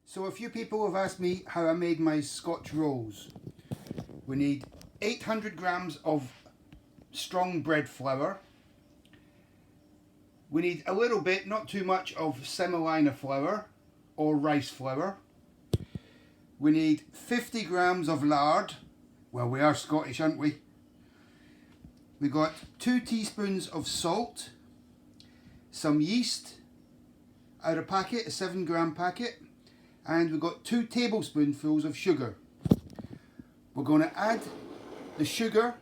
So a few people have asked me how I made my Scotch rolls. We need 800 grams of strong bread flour. We need a little bit, not too much, of semolina flour or rice flour. We need 50 grams of lard. Well, we are Scottish, aren't we? We got 2 teaspoons of salt, some yeast out of packet, a 7-gram packet, and we've got 2 tablespoonfuls of sugar. We're going to add the sugar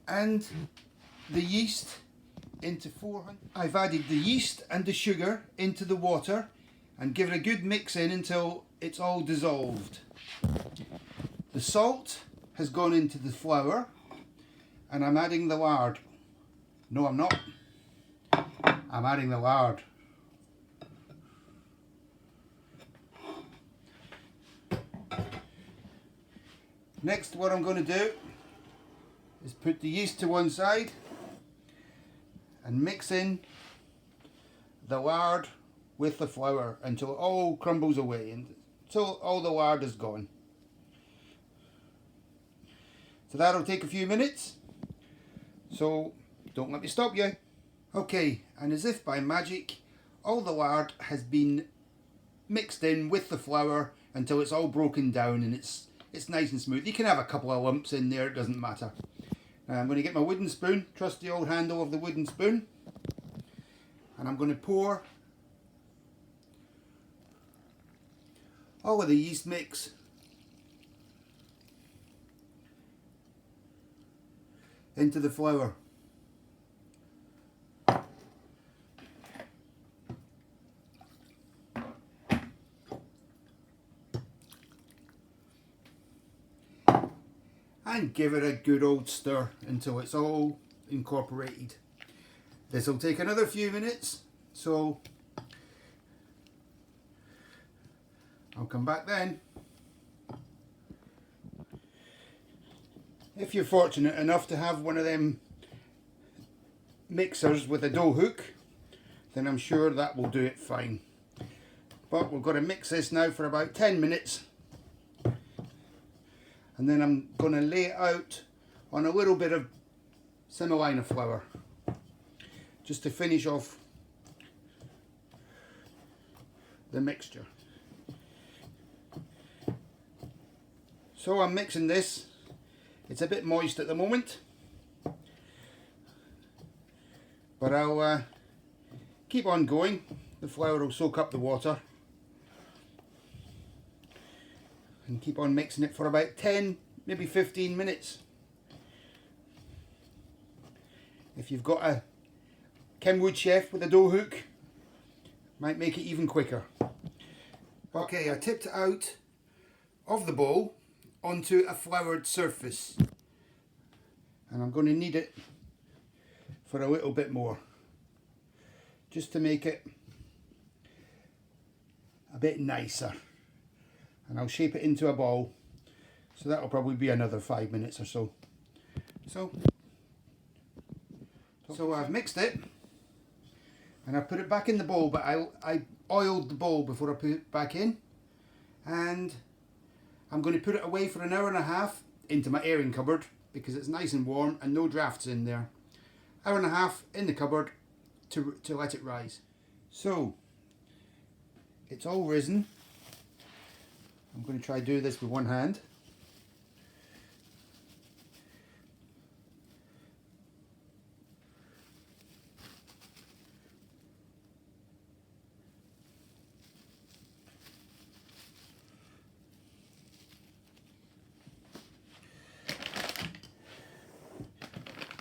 and the yeast into 400. I've added the yeast and the sugar into the water and give it a good mix in until it's all dissolved. The salt has gone into the flour and I'm adding the lard. No, I'm not. I'm adding the lard. Next, what I'm going to do is put the yeast to one side and mix in the lard with the flour until it all crumbles away and until all the lard is gone. So that'll take a few minutes, so don't let me stop you. Okay, and as if by magic, all the lard has been mixed in with the flour until it's all broken down and it's nice and smooth. You can have a couple of lumps in there, it doesn't matter. Now I'm going to get my wooden spoon, trust the old handle of the wooden spoon, and I'm going to pour all of the yeast mix into the flour. And give it a good old stir until it's all incorporated. This will take another few minutes, so I'll come back then. If you're fortunate enough to have one of them mixers with a dough hook, then I'm sure that will do it fine. But we've got to mix this now for about 10 minutes. And then I'm going to lay it out on a little bit of semolina flour just to finish off the mixture. So I'm mixing this. It's a bit moist at the moment, but I'll keep on going. The flour will soak up the water. And keep on mixing it for about 10, maybe 15 minutes. If you've got a Kenwood chef with a dough hook, might make it even quicker. Okay, I tipped it out of the bowl onto a floured surface, and I'm going to knead it for a little bit more, just to make it a bit nicer. And I'll shape it into a ball, so that'll probably be another 5 minutes or so. So I've mixed it and I put it back in the bowl, but I oiled the bowl before I put it back in, and I'm going to put it away for an hour and a half into my airing cupboard because it's nice and warm and no drafts in there. Hour and a half in the cupboard to let it rise. So it's all risen. I'm going to try to do this with one hand.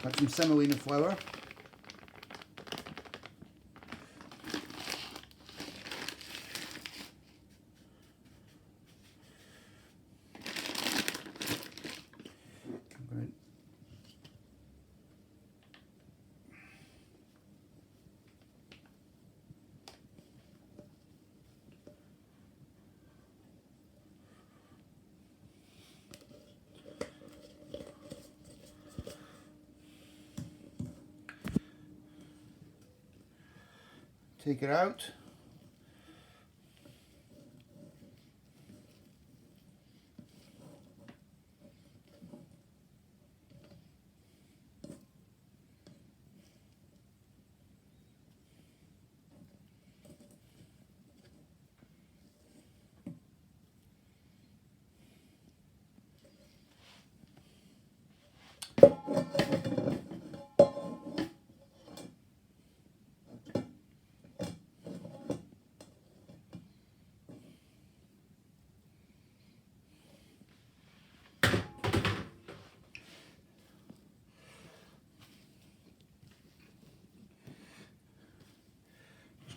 Got some semolina flour. Take it out.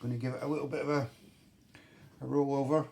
going to give it a little bit of a roll over.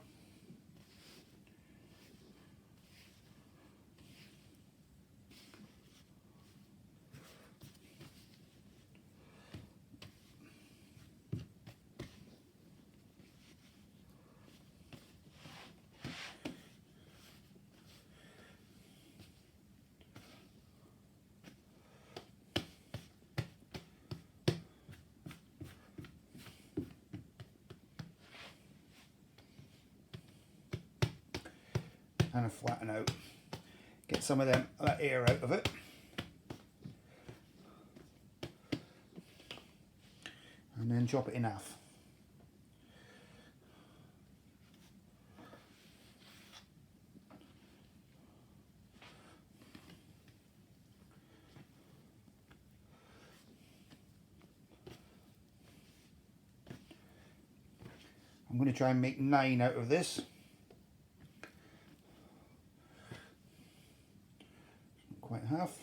Kind of flatten out, get some of that air out of it, and then chop it in half. I'm going to try and make 9 out of this. Quite half.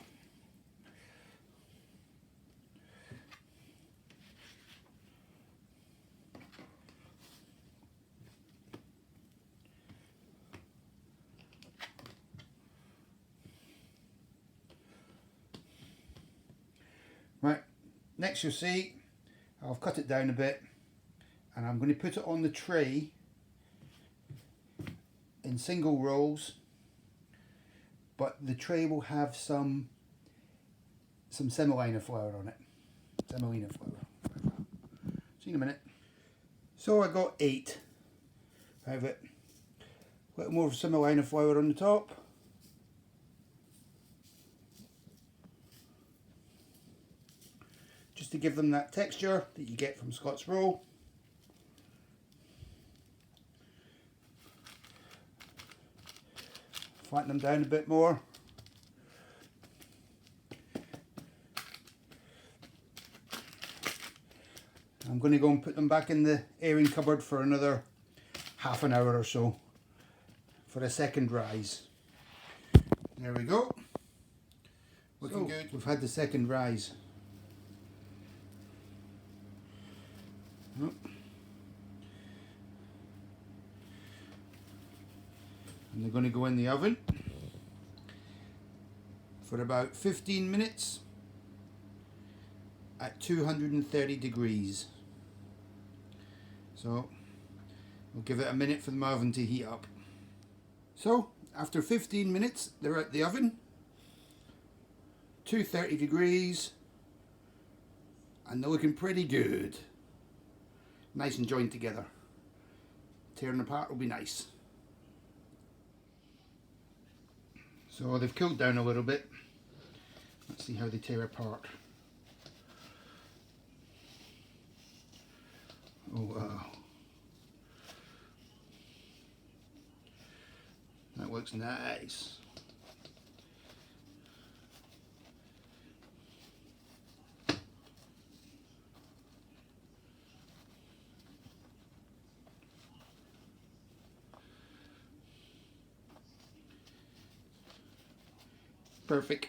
Right, next you'll see I've cut it down a bit, and I'm going to put it on the tray in single rolls, but the tray will have some semolina flour on it. Semolina flour. See you in a minute. So I got 8 out of it. A little more semolina flour on the top. Just to give them that texture that you get from Scots roll. Flatten them down a bit more. I'm going to go and put them back in the airing cupboard for another half an hour or so for a second rise. There we go. Looking good. We've had the second rise. Oh. And they're going to go in the oven for about 15 minutes at 230 degrees. So we'll give it a minute for the oven to heat up. So after 15 minutes they're at the oven, 230 degrees, and they're looking pretty good. Nice and joined together. Tearing apart will be nice. So they've cooled down a little bit. Let's see how they tear apart. Oh wow. That looks nice. Perfect.